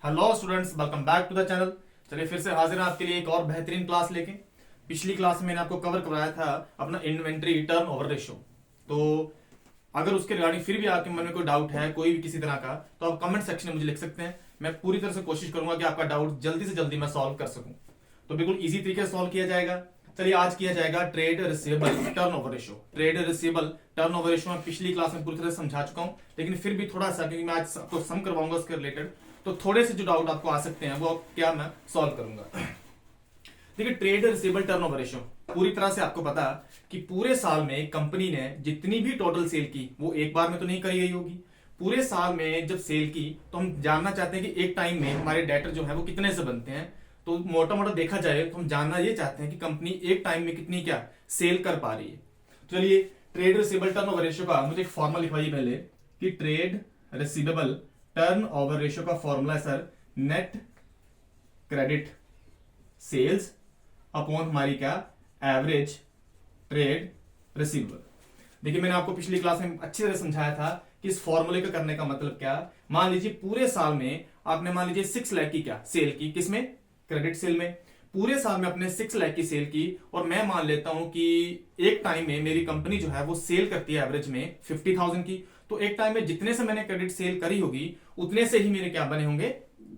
Hello students, welcome back to the channel. चलिए फिर से हाजिर हैं आपके लिए एक और बेहतरीन क्लास लेके। पिछली क्लास में मैंने आपको कवर करवाया था अपना इन्वेंट्री टर्न ओवर रेशो। तो अगर उसके रिगार्डिंग फिर भी आपके मन में कोई डाउट है कोई भी किसी तरह का, तो आप कमेंट सेक्शन में मुझे लिख सकते हैं। मैं पूरी तरह से कोशिश करूंगा कि आपका डाउट जल्दी से जल्दी मैं सॉल्व कर सकूं। तो बिल्कुल इजी तरीके से सॉल्व किया जाएगा। चलिए आज किया जाएगा trade receivable turn over ratio. Trade receivable turn over ratio मैं पिछली क्लास में पूरी तरह से समझा चुका हूं, लेकिन फिर भी थोड़ा सा, क्योंकि मैं आज आपको सम करवाऊंगा उसके रिलेटेड, तो थोड़े से जो डाउट आपको आ सकते हैं वो क्या मैं सॉल्व करूंगा। देखिए, ट्रेड रिसीवेबल टर्नओवर रेशियो पूरी तरह से आपको पता कि पूरे साल में कंपनी ने जितनी भी टोटल सेल की वो एक बार में तो नहीं करी गई होगी। पूरे साल में जब सेल की तो हम जानना चाहते हैं कि एक टाइम में हमारे डेटर जो है वो कितने से बनते हैं। तो मोटा मोटा देखा जाए तो हम जानना ये चाहते हैं कि कंपनी एक टाइम में कितनी क्या सेल कर पा रही है। तो चलिए, ट्रेड रिसीवेबल टर्नओवर रेशियो का मुझे एक फॉर्मूला लिखवाइए पहले कि trade receivable turnover ratio का फॉर्मूला है sir net credit sales upon हमारी क्या एवरेज ट्रेड रिसीवेबल। देखिए, मैंने आपको पिछली क्लास में अच्छी तरह समझाया था कि इस फॉर्मूले का करने का मतलब क्या। मान लीजिए पूरे साल में आपने मान लीजिए 6 लाख की क्या सेल की, किसमें, क्रेडिट सेल में। पूरे साल में अपने 6 लाख की सेल की और मैं मान लेता हूं कि एक टाइम में मेरी कंपनी जो है वो सेल करती है एवरेज में 50,000 की। तो एक टाइम में जितने से मैंने क्रेडिट सेल करी होगी उतने से ही मेरे क्या बने होंगे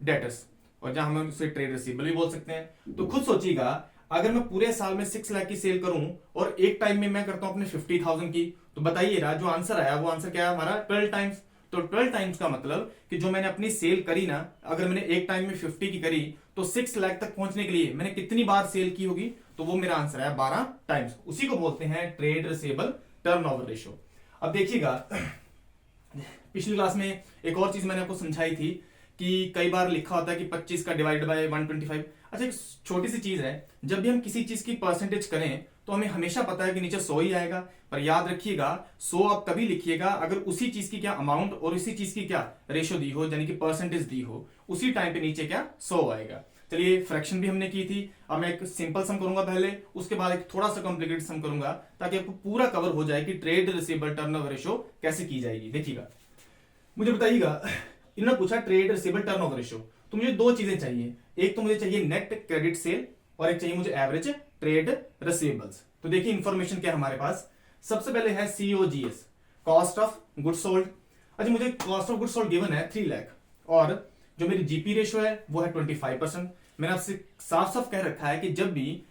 डेटर्स, और जहां हम उसे ट्रेड रिसीवेबल भी बोल सकते हैं। तो खुद सोचिएगा, अगर मैं पूरे साल में 6 लाख की सेल करूं और एक टाइम में मैं करता हूं अपने 50,000 की, तो बताइए जो आंसर आया वो आंसर क्या है हमारा 12 टाइम्स। तो 12 टाइम्स का मतलब कि जो मैंने अपनी सेल करी ना, अगर मैंने एक टाइम में 50 की करी तो 6 लाख तक पहुंचने के लिए मैंने कितनी बार सेल की होगी, तो वो मेरा आंसर है 12 टाइम्स। उसी को बोलते हैं ट्रेड रिसीवेबल टर्नओवर रेशियो। अब देखिएगा, पिछली क्लास में एक और चीज मैंने आपको समझाई थी कि कई बार लिखा होता है कि 25 का डिवाइड बाय 125। अच्छा, एक छोटी सी चीज है, जब भी हम किसी चीज की परसेंटेज करें तो हमें हमेशा पता है कि नीचे 100 ही आएगा। पर याद रखिएगा, 100 आप तभी लिखिएगा अगर उसी चीज की क्या अमाउंट और उसी चीज की क्या रेशो दी हो, यानी कि परसेंटेज दी हो, उसी टाइम पे नीचे क्या 100 आएगा। चलिए, फ्रैक्शन भी हमने की थी। अब मैं एक सिंपल सम करूंगा पहले, उसके बाद एक थोड़ा सा कॉम्प्लिकेटेड सम करूंगा ताकि आपको पूरा कवर हो जाए कि ट्रेड रिसीवेबल टर्नओवर रेशो कैसे की जाएगी। देखिएगा, मुझे बताइएगा, इन्होंने पूछा ट्रेड रिसीवेबल टर्नओवर रेशियो, तो मुझे दो चीजें चाहिए। एक तो मुझे चाहिए नेट क्रेडिट सेल और एक चाहिए मुझे एवरेज ट्रेड रिसीवेबल्स। तो देखिए इंफॉर्मेशन क्या है हमारे पास। सबसे पहले है COGS, cost of good sold. अच्छा, मुझे cost of good sold given है 3 लाख और जो मेरी जीपी रेशियो है वो है 25%। मैंने आपसे साफ साफ कह रखा है कि जब भी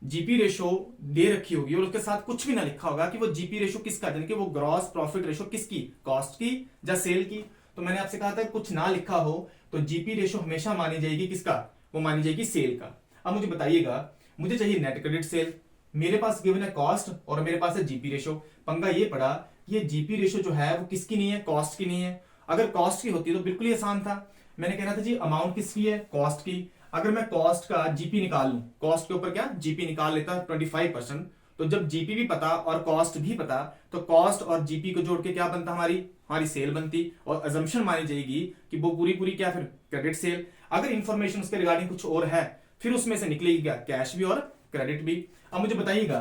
जीपी रेशो दे रखी होगी और उसके साथ कुछ भी ना लिखा होगा कि वो जीपी रेशो किसका, यानी कि वो ग्रॉस प्रॉफिट रेशो किसकी, कॉस्ट की या सेल की। तो मैंने आपसे कहा था कुछ ना लिखा हो तो जीपी रेशो हमेशा मानी जाएगी किसका, वो मानी जाएगी सेल का। अब मुझे बताइएगा, मुझे चाहिए नेट क्रेडिट सेल, मेरे पास गिवन है कॉस्ट और मेरे पास है जीपी रेशो। पंगा ये पड़ा, ये जीपी रेशो जो है वो किसकी नहीं है, कॉस्ट की नहीं है। अगर कॉस्ट की होती तो बिल्कुल ही आसान था। मैंने कहना था जी अमाउंट किसकी है, कॉस्ट की। अगर मैं कॉस्ट का जीपी निकाल लूं, कॉस्ट के ऊपर क्या जीपी निकाल लेता 25%, तो जब जीपी भी पता और कॉस्ट भी पता तो कॉस्ट और जीपी को जोड़ के क्या बनता, हमारी हमारी सेल बनती और अजम्पशन मानी जाएगी कि वो पूरी पूरी क्या फिर क्रेडिट सेल। अगर इंफॉर्मेशन उसके रिगार्डिंग कुछ और है फिर उसमें से निकलेगी क्या, कैश भी और क्रेडिट भी। अब मुझे बताइएगा,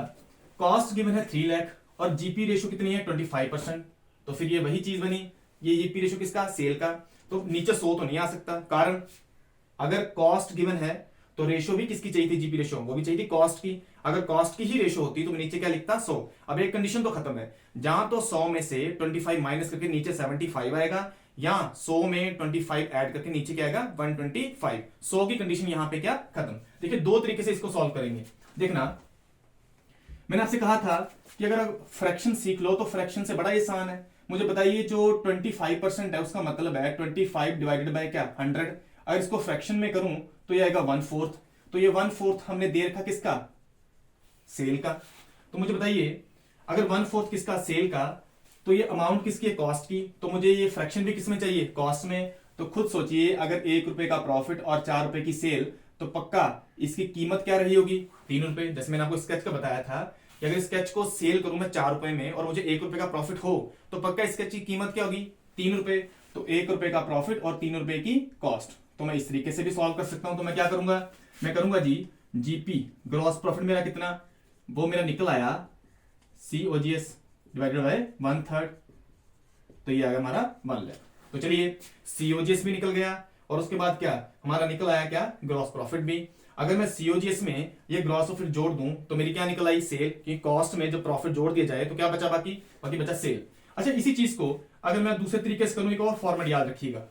कॉस्ट गिवन है 3 लाख और जीपी रेशो कितनी है 25%, तो फिर ये वही चीज बनी, ये जीपी रेशो किसका, सेल का। तो नीचे 100 तो नहीं आ सकता, कारण अगर कॉस्ट गिवन है तो रेशो भी किसकी चाहिए थी, जीपी रेशो, वो भी चाहिए थी कॉस्ट की। अगर कॉस्ट की ही रेशो होती तो नीचे क्या लिखता 100। अब एक कंडीशन तो खत्म है, जहां तो 100 में से 25 माइनस करके नीचे 75 आएगा, या 100 में 25 ऐड करके नीचे क्या आएगा 125। 100 की कंडीशन यहां पे क्या खत्म। देखिए, दो तरीके से इसको सॉल्व करेंगे। देखना, मैंने आपसे कहा था कि अगर फ्रैक्शन सीख लो तो फ्रैक्शन से बड़ा आसान है। मुझे बताइए, जो 25% है उसका मतलब है 25 डिवाइडेड बाय क्या 100। अगर इसको फ्रैक्शन में करूं तो ये आएगा 1/4। तो ये 1/4 हमने दे रखा किसका, सेल का। तो मुझे बताइए, अगर 1/4 किसका, सेल का, तो ये अमाउंट किसकी है, कॉस्ट की। तो मुझे ये फ्रैक्शन भी किसमें चाहिए, कॉस्ट में। तो खुद सोचिए, अगर 1 रुपए का प्रॉफिट और 4 रुपए की सेल, तो पक्का इसकी कीमत क्या रही होगी, 3 रुपए। जैसे मैंने आपको स्केच का बताया था कि अगर स्केच को सेल करूं मैं 4 रुपए में और मुझे 1 रुपए का प्रॉफिट हो तो पक्का स्केच की कीमत क्या होगी, 3 रुपए। तो 1 रुपए का प्रॉफिट और 3 रुपए की कॉस्ट। तो मैं इस तरीके से भी सॉल्व कर सकता हूं। तो मैं क्या करूंगा, मैं करूंगा जी जीपी ग्रॉस प्रॉफिट मेरा कितना, वो मेरा निकल आया COGS डिवाइडेड बाय 1/3, तो ये आ गया हमारा 1 लाख। तो चलिए, COGS भी निकल गया और उसके बाद क्या हमारा निकल आया क्या ग्रॉस प्रॉफिट भी। अगर मैं सीओजीएस में ये ग्रॉस प्रॉफिट जोड़ दूं तो मेरी क्या निकल आई सेल, कि कॉस्ट में जब प्रॉफिट जोड़ दिया जाए तो क्या बचा बाकी, बाकी बचा सेल। अच्छा इसी चीज को अगर मैं दूसरे तरीके से करूं, एक और फॉर्मेट याद रखिएगा,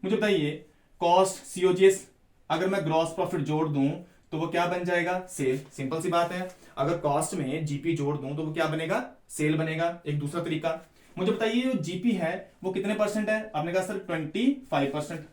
मुझे बताइए कॉस्ट सीओजीएस अगर मैं ग्रॉस प्रॉफिट जोड़ दूं तो वो क्या बन जाएगा सेल, सिंपल सी बात है। अगर कॉस्ट में जीपी जोड़ दूं तो वो क्या बनेगा सेल बनेगा। एक दूसरा तरीका मुझे बताइए जो जीपी है वो कितने परसेंट है, आपने कहा सर 25%।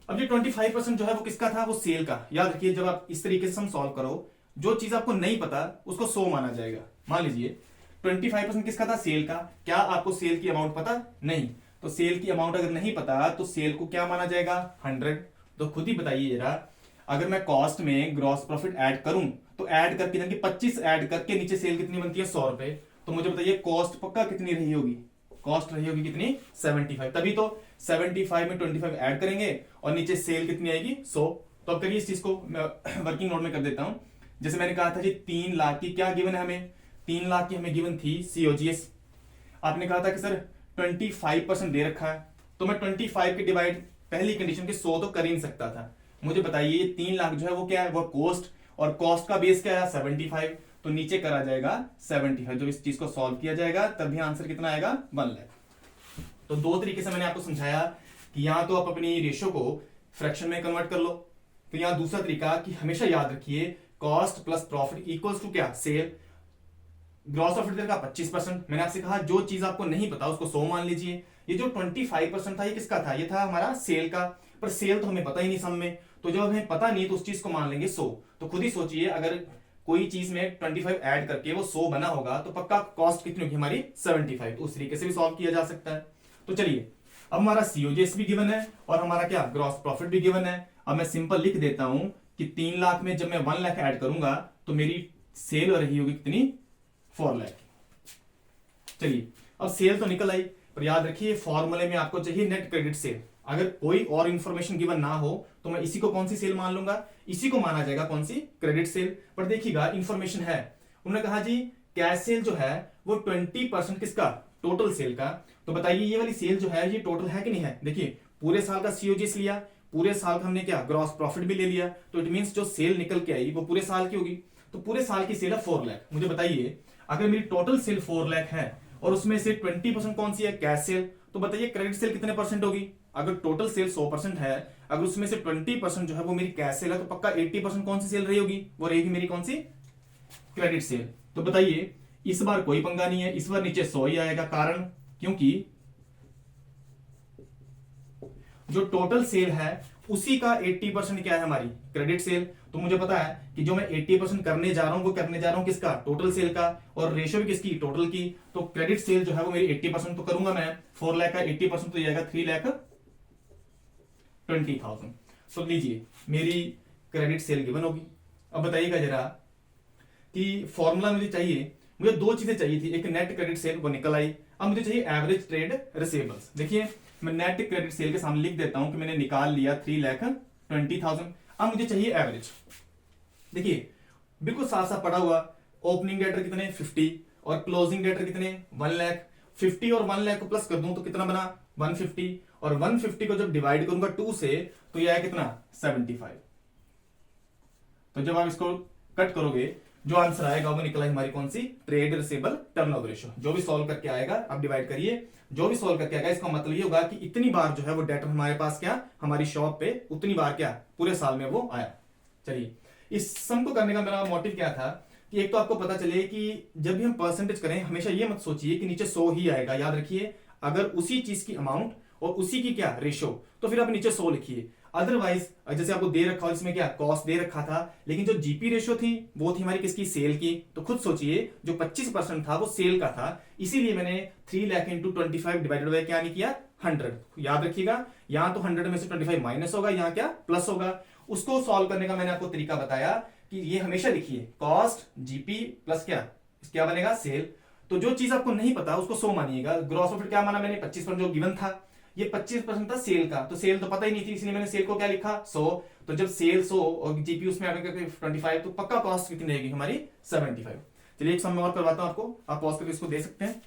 अब ये 25% जो है वो किसका था, वो सेल का। याद रखिए जब आप इस तरीके से हम सॉल्व करो, जो चीज आपको नहीं पता उसको 100 माना जाएगा। मान लीजिए 25% किसका था, सेल का। क्या आपको सेल की अमाउंट पता, नहीं, तो सेल की अमाउंट अगर नहीं पता तो सेल को क्या माना जाएगा 100। तो खुद ही बताइए जरा, अगर मैं कॉस्ट में ग्रॉस प्रॉफिट ऐड करूं तो ऐड करके यानी 25 ऐड करके नीचे सेल कितनी बनती है 100 रुपए, तो मुझे बताइए कॉस्ट पक्का कितनी रही होगी, कॉस्ट रही होगी कितनी 75। तभी तो 75 में 25 ऐड करेंगे और नीचे सेल कितनी आएगी 100। तो अब करिए इस चीज को मैं वर्किंग नोट में कर देता हूं। जैसे मैंने कहा था जी 3 लाख की क्या गिवन है हमें, 3 लाख की हमें गिवन थी सीओजीएस। आपने कहा था कि सर 25% दे रखा है, तो मैं 25 के डिवाइड पहली कंडीशन के 100 तो कर ही नहीं सकता था। मुझे बताइए ये 3 लाख जो है वो क्या है, वो कॉस्ट, और कॉस्ट का बेस क्या है 75, तो नीचे करा जाएगा 75। जब इस चीज को सॉल्व किया जाएगा तभी आंसर कितना आएगा 1 लाख। तो दो तरीके से मैंने आपको समझाया कि यहां तो आप अपनी रेशियो को फ्रैक्शन में कन्वर्ट कर लो, तो यहां दूसरा तरीका कि हमेशा याद रखिए cost plus profit equals to क्या सेल। ग्रॉस प्रॉफिट का 25%, मैंने आपसे कहा जो चीज आपको नहीं पता उसको 100 मान लीजिए। ये जो 25% था ये किसका था, ये था हमारा सेल का, पर सेल तो हमें पता ही नहीं सम में, तो जब हमें पता नहीं तो उस चीज को मान लेंगे 100। तो खुद ही सोचिए अगर कोई चीज में 25 ऐड करके वो 100 बना होगा तो पक्का कॉस्ट कितनी होगी हमारी 75। उस तरीके से भी सॉल्व किया जा सकता है। तो चलिए अब हमारा सीओजीएस भी गिवन है और हमारा क्या ग्रॉस प्रॉफिट भी गिवन है। अब मैं सिंपल लिख देता हूं कि 3 लाख में जब मैं 1 लाख ऐड करूंगा तो मेरी सेल रही होगी कितनी 4 लाख। चलिए अब सेल तो निकल आई, पर याद रखिए फॉर्मूले में आपको चाहिए नेट क्रेडिट सेल। अगर कोई और इंफॉर्मेशन गिवन ना हो तो मैं इसी को कौन सी सेल मान लूंगा, इसी को माना जाएगा कौन सी क्रेडिट सेल। पर देखिएगा इंफॉर्मेशन है, उन्होंने कहा जी कैश सेल जो है वो 20% किसका टोटल सेल का। तो बताइए ये वाली सेल जो है ये टोटल है कि नहीं है। देखिए पूरे साल का सीओजीएस लिया, पूरे साल का हमने क्या ग्रॉस प्रॉफिट भी ले लिया, तो इट मींस जो सेल निकल के आई वो पूरे साल की होगी। तो पूरे साल की सेल है 4 लाख। मुझे बताइए अगर मेरी टोटल सेल 4 लाख है और उसमें से 20% कौन सी है कैश सेल, तो बताइए क्रेडिट सेल कितने परसेंट होगी। अगर टोटल सेल 100% है, अगर उसमें से 20% जो है वो मेरी कैश सेल है, तो पक्का 80% कौन सी सेल रही होगी, वो रहेगी मेरी कौन सी क्रेडिट सेल। तो बताइए इस बार कोई पंगा नहीं है, इस बार नीचे 100 ही आएगा, कारण क्योंकि जो टोटल सेल है उसी का 80% क्या है हमारी क्रेडिट सेल। तो मुझे पता है कि जो मैं 80% करने जा रहा हूं वो करने जा रहा हूं किसका टोटल सेल का, और रेशियो भी किसकी टोटल की। तो क्रेडिट सेल जो है वो मेरी 80% तो करूंगा मैं, 4 लाख का 80% तो जाएगा 3,20,000। तो लीजिए मेरी क्रेडिट सेल गिवन होगी। अब बताइएगा जरा कि फॉर्मूला मुझे चाहिए, मुझे दो चीजें चाहिए थी, एक नेट क्रेडिट सेल वो निकल आई, अब मुझे चाहिए एवरेज ट्रेड रिसीवेबल्स। देखिए मैं नेट क्रेडिट सेल के सामने लिख देता हूं कि मैंने निकाल लिया 3,20,000। अब मुझे चाहिए एवरेज। देखिए बिल्कुल साफ साफ पड़ा हुआ, ओपनिंग डेटर कितने 50 और क्लोजिंग डेटर कितने 1 लाख। 50 और 1 लाख को प्लस कर दूं तो कितना बना 150, और 150 को जब डिवाइड करूंगा 2 से तो यह है कितना 75। तो जब आप इसको कट करोगे जो आंसर आएगा वो निकला हमारी कौन सी ट्रेड रिसीवेबल टर्नओवर रेशियो। जो भी सॉल्व करके आएगा आप डिवाइड करिए, जो भी सॉल्व करके आएगा इसका मतलब ये होगा कि इतनी बार जो है वो डेटर हमारे पास क्या हमारी शॉप पे उतनी बार क्या पूरे साल में वो आया। चलिए इस सम को करने का मेरा मोटिव क्या था कि एक तो आपको पता चले कि जब भी हम परसेंटेज करें हमेशा ये मत सोचिए कि नीचे 100 ही आएगा। याद रखिए अगर उसी चीज की अमाउंट और उसी की क्या रेशियो तो फिर आप नीचे 100 लिखिए। अदरवाइज जैसे आपको दे रखा हो इसमें क्या कॉस्ट दे रखा था, लेकिन जो जीपी रेशियो थी वो थी हमारी किसकी सेल की। तो खुद सोचिए जो 25% था वो सेल का था, इसीलिए मैंने 3 लाख इंटू 25 डिवाइडेड बाय क्या नहीं किया 100। याद रखिएगा यहां तो 100 में से 25 माइनस होगा, यहाँ क्या प्लस होगा। उसको सॉल्व करने का मैंने आपको तरीका बताया कि ये हमेशा लिखिए कॉस्ट जीपी प्लस क्या बनेगा सेल। तो जो चीज आपको नहीं पता उसको 100 मानिएगा। ग्रॉस प्रॉफिट क्या माना मैंने 25% जो गिवन था, ये 25% था सेल का, तो सेल तो पता ही नहीं थी इसलिए मैंने सेल को क्या लिखा 100। तो जब सेल 100 और जीपी उसमें आगे 25 तो पक्का कॉस्ट कितनी रहेगी हमारी 75। चलिए एक सम और करवाता हूं आपको, आप पॉज करके इसको दे सकते हैं।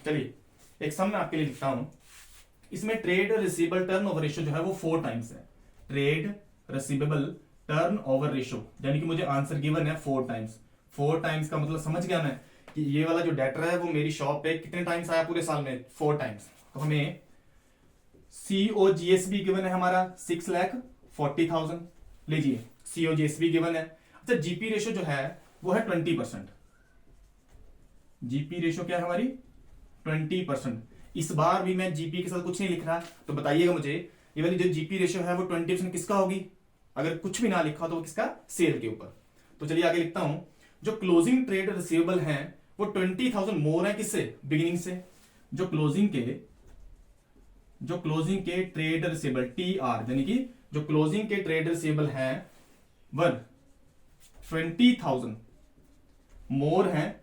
चलिए एक सम मैं आपके लिए लिखता हूं। इसमें ट्रेड रिसीवेबल टर्नओवर रेशियो जो है वो 4 टाइम्स है। ट्रेड रिसीवेबल टर्नओवर रेशियो यानी कि मुझे आंसर गिवन है 4 टाइम्स। 4 टाइम्स का मतलब समझ गया मैं कि ये वाला जो डेटर है वो मेरी शॉप पे कितने टाइम्स आया पूरे साल में, 4 टाइम्स। तो हमें COGS गिवन है हमारा 6,40,000। लीजिए COGS गिवन है। अच्छा जीपी रेशियो जो है वो है 20%। जीपी रेशियो क्या है हमारी 20%। इस बार भी मैं जीपी के साथ कुछ नहीं लिख रहा, तो बताइएगा मुझे ये वाली जो जीपी रेशियो है वो 20% किसका होगी? अगर कुछ भी ना लिखा तो वो किसका? सेल के ऊपर। तो चलिए आगे लिखता हूं, जो क्लोजिंग ट्रेड रिसीवेबल है वो 20,000 मोर है किससे? बिगिनिंग से। जो क्लोजिंग के ट्रेड रिसीवेबल TR यानी कि जो क्लोजिंग के ट्रेड रिसीवेबल है वह 20,000 मोर है,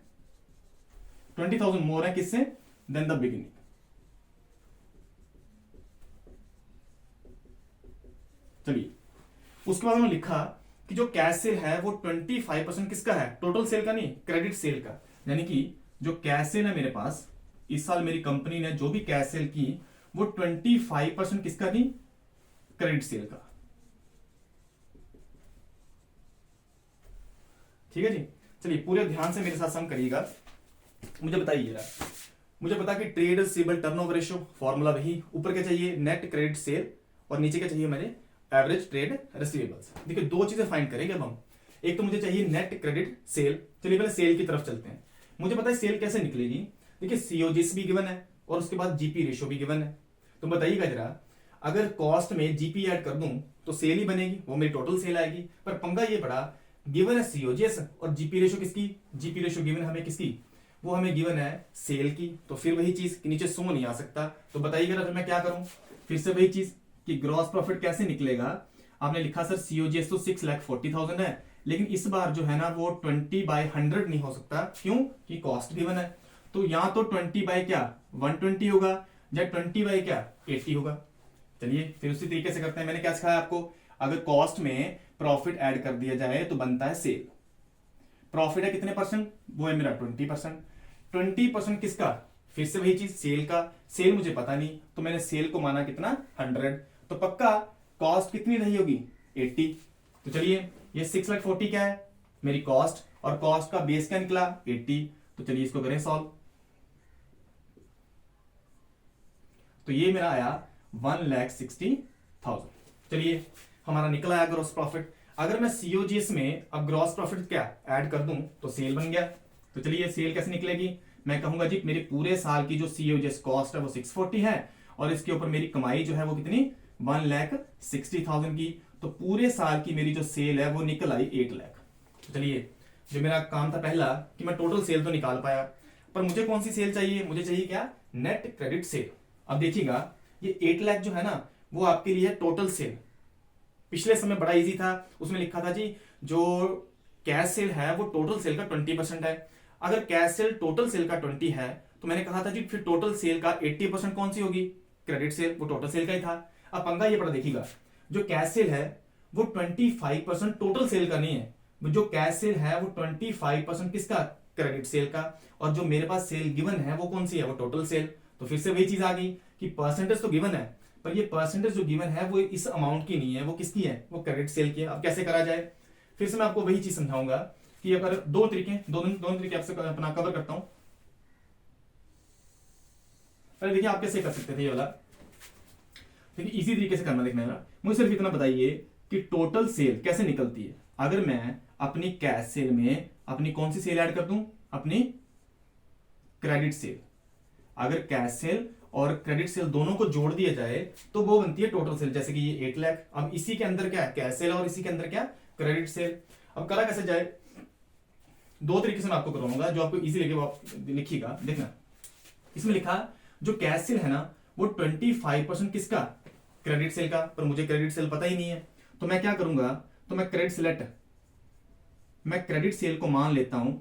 20,000 मोर है किससे? Than the beginning. चलिए उसके बाद उन्होंने लिखा कि जो कैश सेल है वो 25% किसका है? टोटल सेल का नहीं, क्रेडिट सेल का। यानी कि जो कैश सेल है मेरे पास इस साल मेरी कंपनी ने जो भी कैश सेल की वो 25% किसका की? क्रेडिट सेल का। ठीक है जी। चलिए पूरे ध्यान से मेरे साथ सम करिएगा। मुझे बताइएगा, मुझे पता कि trade receivable turnover ratio formula वही, ऊपर क्या चाहिए? नेट क्रेडिट सेल, और नीचे क्या चाहिए मुझे? Average trade receivables. देखिए दो चीजें फाइंड करेंगे अब हम। एक तो मुझे चाहिए नेट क्रेडिट सेल। चलिए पहले सेल की तरफ चलते हैं। मुझे पता है सेल कैसे निकलेगी। देखिए COGS भी गिवन है और उसके बाद जीपी रेशियो भी गिवन है। तो बताइएगा जरा, अगर कॉस्ट में जीपी ऐड कर दूं तो सेल ही बनेगी, वो मेरी टोटल सेल आएगी। पर पंगा ये पड़ा, गिवन है COGS और जीपी रेशियो किसकी? जीपी रेशियो गिवन हमें किसकी? वो हमें गिवन है सेल की। तो फिर वही चीज नीचे 100 नहीं आ सकता। तो बताइएगा फिर मैं क्या करूं? फिर से वही चीज कि ग्रॉस प्रॉफिट कैसे निकलेगा। आपने लिखा सर COGS तो 6,40,000 है, लेकिन इस बार जो है ना वो 20/100 नहीं हो सकता। क्यों? कि कॉस्ट गिवन है। तो या तो 20 बाय क्या 120 होगा, या 20 बाय क्या 80 होगा। चलिए फिर उसी तरीके से करते हैं। मैंने क्या सिखाया आपको? अगर कॉस्ट में प्रॉफिट ऐड कर दिया जाए तो बनता है सेल। प्रॉफिट है कितने परसेंट? वो है मेरा 20%। 20% किसका? फिर से वही चीज सेल का। सेल मुझे पता नहीं तो मैंने सेल को माना कितना? 100। तो पक्का कॉस्ट कितनी रही होगी? 80। तो चलिए ये 6,40,000 क्या है? मेरी कॉस्ट, और कॉस्ट का बेस क्या निकला? 80। तो चलिए इसको करें सॉल्व। तो ये मेरा आया 1,60,000। चलिए हमारा निकला आया ग्रॉस प्रॉफिट। अगर मैं COGS में अब ग्रॉस प्रॉफिट क्या ऐड कर दूं तो सेल बन गया। तो चलिए सेल कैसे निकलेगी? मैं कहूंगा जी मेरे पूरे साल की जो COGS कॉस्ट है वो 640 है, और इसके ऊपर मेरी कमाई जो है वो कितनी? 1,60,000 की। तो पूरे साल की मेरी जो सेल है वो निकल आई 8 लाख। तो चलिए जो मेरा काम था पहला कि मैं टोटल सेल तो निकाल पाया, पर मुझे कौन सी सेल चाहिए? मुझे चाहिए क्या? Net credit sale. अब देखिएगा ये 8 लाख जो है ना वो आपके लिए टोटल सेल। पिछले समय बड़ा इजी था, उसमें लिखा था जी जो कैश सेल है वो टोटल सेल का 20% है। अगर कैश सेल टोटल सेल का 20 है तो मैंने कहा था जी फिर टोटल सेल का 80% कौन सी होगी? Credit sale. वो टोटल सेल का ही था। अब पंगा ये पड़ा, देखिएगा जो कैश सेल है वो 25% टोटल सेल का नहीं है। जो कैश सेल है वो 25% किसका? क्रेडिट सेल का। और जो मेरे पास सेल गिवन है वो कौन सी है? वो टोटल सेल। तो फिर से वही चीज आ गई कि परसेंटेज तो गिवन है, पर ये परसेंटेज जो गिवन है वो इस अमाउंट की नहीं है, वो किसकी है? वो क्रेडिट सेल की है। अब कैसे करा जाए? फिर से मैं आपको वही चीज समझाऊंगा कि अगर दो तरीके आपसे अपना कवर करता हूं। पहले देखिए आप कैसे कर सकते थे ये वाला। देखिए इसी तरीके से करना, देखना है। मुझे सिर्फ इतना बताइए कि टोटल सेल कैसे निकलती है। अगर मैं अपनी कैश सेल में अपनी कौन सी सेल ऐड कर दूं? अपनी क्रेडिट सेल। अगर कैश सेल और क्रेडिट सेल दोनों को जोड़ दिया जाए तो वो बनती है टोटल सेल। जैसे कि ये 8 लाख। अब इसी के अंदर क्या है? कैश सेल, और इसी के अंदर क्या? Credit sale. अब करा कैसे जाए? दो तरीके से मैं आपको करवाऊंगा जो आपको इजी लगे वो आप लिखिएगा। देखना इसमें लिखा जो कैश सेल है ना वो 25% किसका? क्रेडिट सेल का। पर मुझे क्रेडिट सेल पता ही नहीं है, तो मैं क्या करूंगा? तो मैं क्रेडिट सेल को मान लेता हूं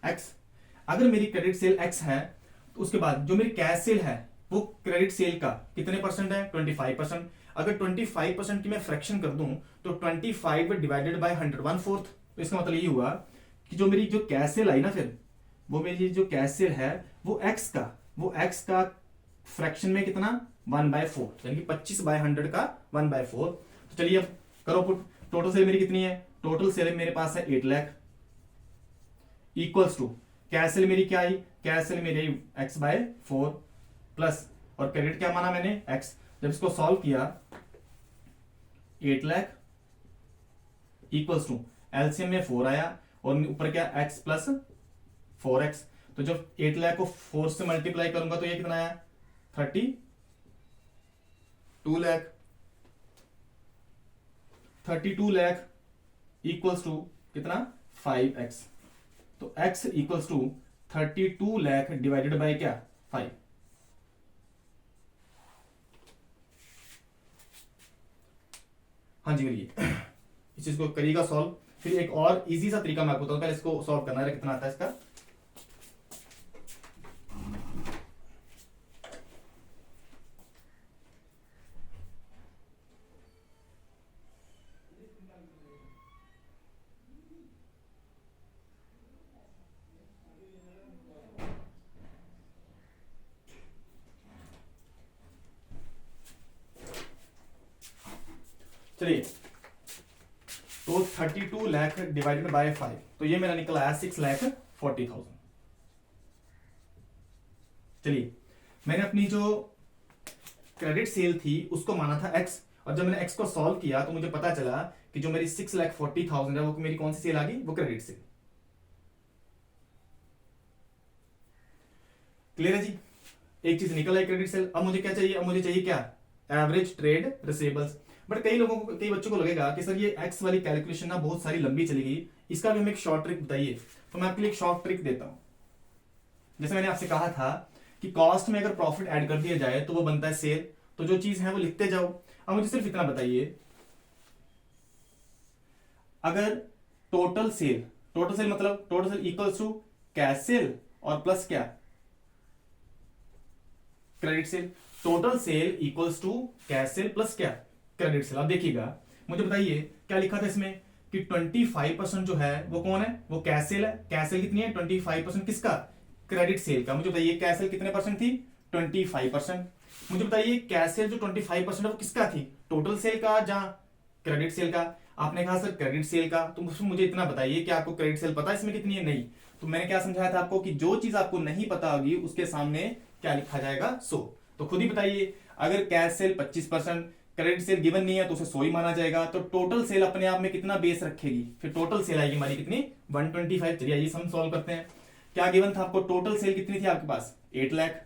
X। अगर मेरी क्रेडिट सेल X है तो उसके बाद जो मेरी कैश सेल है वो क्रेडिट सेल का कितने परसेंट है? 25%। अगर 25% की मैं फ्रैक्शन कर दूं तो 25 डिवाइडेड बाय 100 1/4। तो इसका मतलब ये हुआ कि जो मेरी जो कैश सेल आई ना फिर वो मेरी जो कैश सेल है वो एक्स का फ्रैक्शन में कितना 1/4, यानी कि 25/100 का 1/4। तो चलिए अब करो पुट। टोटल सेल मेरी कितनी है? टोटल सेल मेरे पास है 8 lakh equals to cash sale मेरी क्या आई? कैश सेल मेरी x/4 प्लस, और क्रेडिट क्या माना मैंने? x। जब इसको सॉल्व किया 8 लाख इक्वल्स टू एलसीएम में 4 आया और ऊपर क्या x प्लस 4x। तो जब 8 लाख को 4 से मल्टीप्लाई करूंगा तो ये कितना आया? 32 लाख। 32 लाख इक्वल्स टू कितना? 5x। तो x equals to 32 lakh divided by क्या? 5। हाँ जी करिए इस चीज को करिएगा सॉल्व। फिर एक और इजी सा तरीका मैं आपको बताऊं, पहले इसको सॉल्व करना है, कितना आता है इसका। चलिए तो 32 लाख डिवाइडेड बाय 5, तो ये मेरा निकला है 6,40,000। चलिए मैंने अपनी जो क्रेडिट सेल थी उसको माना था x, और जब मैंने x को सॉल्व किया तो मुझे पता चला कि जो मेरी 6,40,000 है वो मेरी कौन सी सेल आ गई? वो क्रेडिट सेल। क्लियर है जी? एक चीज निकल आई क्रेडिट सेल। अब मुझे क्या चाहिए? अब मुझे चाहिए क्या? Average trade receivables. बट कई लोगों को, कई बच्चों को लगेगा कि सर ये एक्स वाली कैलकुलेशन ना बहुत सारी लंबी चलेगी, इसका भी हमें एक शॉर्ट ट्रिक बताइए। तो मैं आपके लिए एक शॉर्ट ट्रिक देता हूं। जैसे मैंने आपसे कहा था कि कॉस्ट में अगर प्रॉफिट ऐड कर दिया जाए तो वो बनता है सेल। तो जो चीज है वो लिखते जाओ। अब मुझे सिर्फ इतना बताइए, अगर टोटल सेल मतलब total sale equals to cash sale और प्लस क्या? Credit sale. Total sale equals to cash sale plus क्या? Credit sale. अब देखिएगा, मुझे बताइए क्या लिखा था इसमें कि 25% जो है वो कौन है? वो कैश सेल है। कैश सेल कितनी है? 25% किसका? क्रेडिट सेल का। मुझे बताइए कैश सेल कितने परसेंट थी? 25%। मुझे बताइए कैश सेल जो 25% है वो किसका थी? टोटल सेल का या क्रेडिट सेल का? आपने कहा सर क्रेडिट सेल का। तो मुझे इतना बताइए कि आपको क्रेडिट सेल पता है इसमें कितनी है? नहीं। तो मैंने क्या समझाया था आपको कि जो चीज आपको नहीं पता होगी उसके सामने क्या लिखा जाएगा? 100। तो खुद ही बताइए, अगर cash cell 25%, credit sale given नहीं है तो उसे 100 ही माना जाएगा। तो टोटल सेल अपने आप में कितना बेस रखेगी? फिर टोटल सेल आएगी हमारी कितनी? 125। चलिए आइए हम सॉल्व करते हैं। क्या गिवन था आपको? टोटल सेल कितनी थी आपके पास? 8 लाख।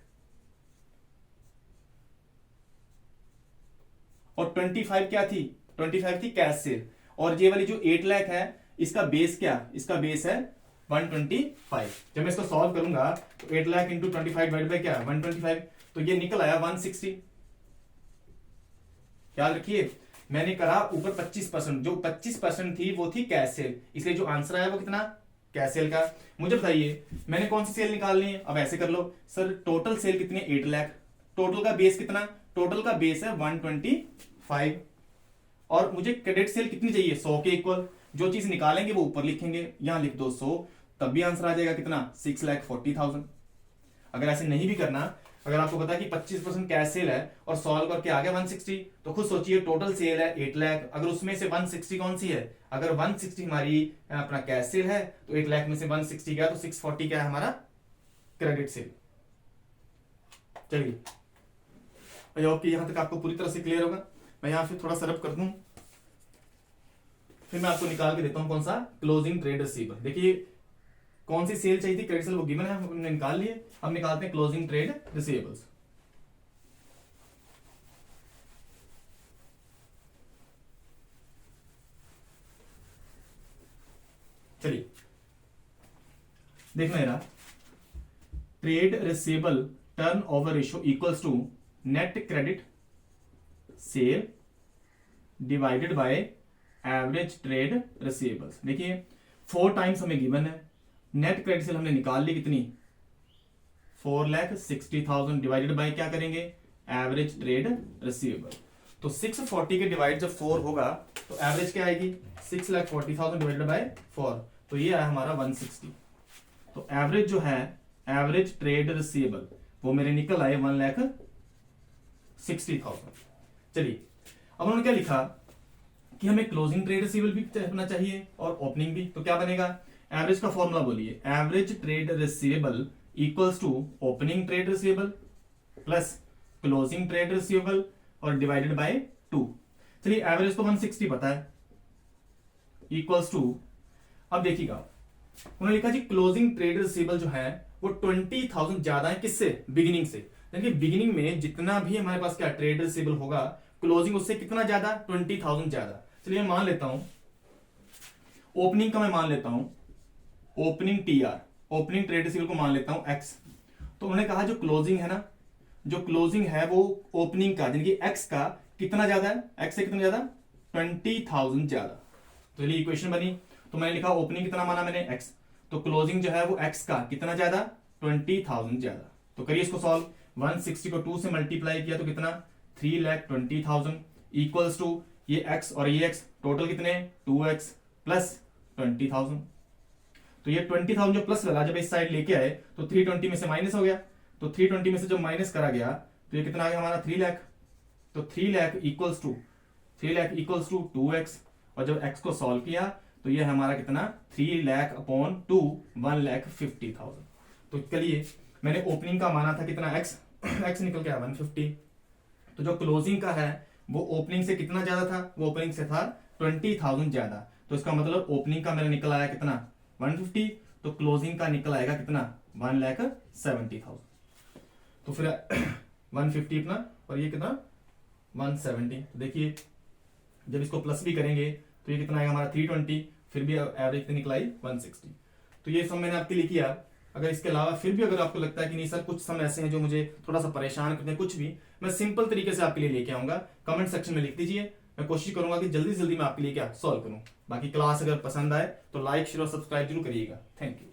और 25 क्या थी? 25 थी कैश सेल। और ये वाली जो 8 लाख है इसका बेस क्या? इसका बेस है 125। जब मैं इसको सॉल्व करूंगा तो 8 लाख इंटू 25 डिवाइड बाय क्या? 125। तो ये निकल आया 160। याद रखिए मैंने करा ऊपर 25%, जो 25% थी वो थी कैश सेल, इसलिए जो आंसर आया वो कितना? कैश सेल का। मुझे बताइए मैंने कौन सी सेल निकालनी है? अब ऐसे कर लो सर, टोटल सेल कितनी है? 8 लाख। टोटल का बेस कितना? टोटल का बेस है 125। और मुझे क्रेडिट सेल कितनी चाहिए? 100 के इक्वल। जो चीज निकालेंगे वो ऊपर लिखेंगे, यहां लिख दो 100, तब भी आंसर आ जाएगा कितना? 6,40,000। अगर ऐसे नहीं भी करना, अगर आपको पता है कि 25% कैश सेल है और सॉल्व करके आ गया 160, तो खुद सोचिए टोटल सेल है 8 लाख, अगर उसमें से 160 कौन सी है? अगर 160 हमारी अपना कैश सेल है तो 8 लाख में से 160 गया तो 640 क्या है हमारा? Credit sale. चलिए आई होप कि यहां तक आपको पूरी तरह से क्लियर होगा। मैं यहां फिर थोड़ा सरप कर दूं, फिर मैं आपको निकाल के देता हूं कौन सा? Closing trade receivable. देखिए कौन सी सेल चाहिए थी? क्रेडिट सेल वो गिवन है, हमने निकाल लिए। हम निकालते हैं क्लोजिंग ट्रेड रिसीवेबल्स। चलिए देखना जरा, trade receivable turnover ratio equals to net credit sale divided by average trade receivables. देखिए 4 टाइम्स हमें गिवन है, नेट क्रेडिट सेल हमने निकाल ली कितनी? 4,60,000 डिवाइडेड बाय क्या करेंगे? Average trade receivable. तो 640 के डिवाइड जब 4 होगा तो एवरेज क्या आएगी? 6,40,000 डिवाइडेड बाय 4, तो ये आया हमारा 160। तो एवरेज जो है, एवरेज ट्रेड रिसीवेबल वो मेरे निकल आए 1,60,000। चलिए अब उन्होंने क्या लिखा कि हमें क्लोजिंग ट्रेड रिसीवेबल भी होना चाहिए और ओपनिंग भी। तो क्या बनेगा, एवरेज का फॉर्मूला बोलिए, average trade receivable equals to opening trade receivable plus closing trade receivable और डिवाइडेड बाय 2। चलिए एवरेज तो 160 पता है, इक्वल्स टू, अब देखिएगा उन्होंने लिखा जी क्लोजिंग ट्रेड रिसीवेबल जो है वो 20,000 ज्यादा है किससे, बिगिनिंग से। देखिए बिगिनिंग में जितना भी हमारे पास क्या ट्रेड रिसीवेबल होगा, क्लोजिंग उससे कितना ज्यादा, 20,000 ज्यादा। चलिए मैं मान लेता हूं ओपनिंग का, मैं मान लेता हूं opening TR, opening trade receivable को मान लेता हूं एक्स। तो उन्होंने कहा जो क्लोजिंग है ना, जो क्लोजिंग है वो ओपनिंग का यानी कि एक्स का कितना ज्यादा है, एक्स से कितना ज्यादा, 20,000 ज्यादा। तो चलिए इक्वेशन बनी, तो मैंने लिखा ओपनिंग कितना माना मैंने एक्स, तो क्लोजिंग जो है वो एक्स का कितना ज्यादा, 20,000 ज्यादा। तो करिए इसको सॉल्व, 160 को 2 से मल्टीप्लाई किया तो कितना, 3,20,000 इक्वल्स टू ये x और ये x टोटल कितने, 2x प्लस 20,000। तो ये 20,000 जो प्लस वाला जब इस साइड लेके आए तो 320 में से माइनस हो गया, तो 320 में से जब माइनस करा गया तो ये कितना आ गया हमारा, 3 लाख। तो 3 लाख इक्वल्स टू 2x, और जब x को सॉल्व किया तो ये हमारा कितना, 3 लाख अपॉन 2, 1,50,000। तो चलिए मैंने ओपनिंग का माना था कितना x, x निकल गया 150। तो जो क्लोजिंग का है वो ओपनिंग से कितना ज्यादा था, वो ओपनिंग से था 20,000 ज्यादा। तो इसका मतलब ओपनिंग का मेरा निकल आया कितना, 150, तो क्लोजिंग का निकल आएगा कितना, 1,70,000। तो फिर 150 अपना और ये कितना 170। तो देखिए जब इसको प्लस भी करेंगे तो ये कितना आएगा हमारा 320, फिर भी एवरेज निकल आई 160। तो ये सब मैंने आपके लिए किया। अगर इसके अलावा फिर भी अगर आपको लगता है कि नहीं सर कुछ सम ऐसे हैं जो मुझे थोड़ा सा परेशान करते हैं, कुछ भी मैं सिंपल तरीके से आपके लिए लेके आऊंगा, कमेंट सेक्शन में लिख दीजिए। मैं कोशिश करूंगा कि जल्दी जल्दी मैं आपके लिए क्या सॉल्व करूं। बाकी क्लास अगर पसंद आए तो लाइक शेयर और सब्सक्राइब जरूर करिएगा। Thank you.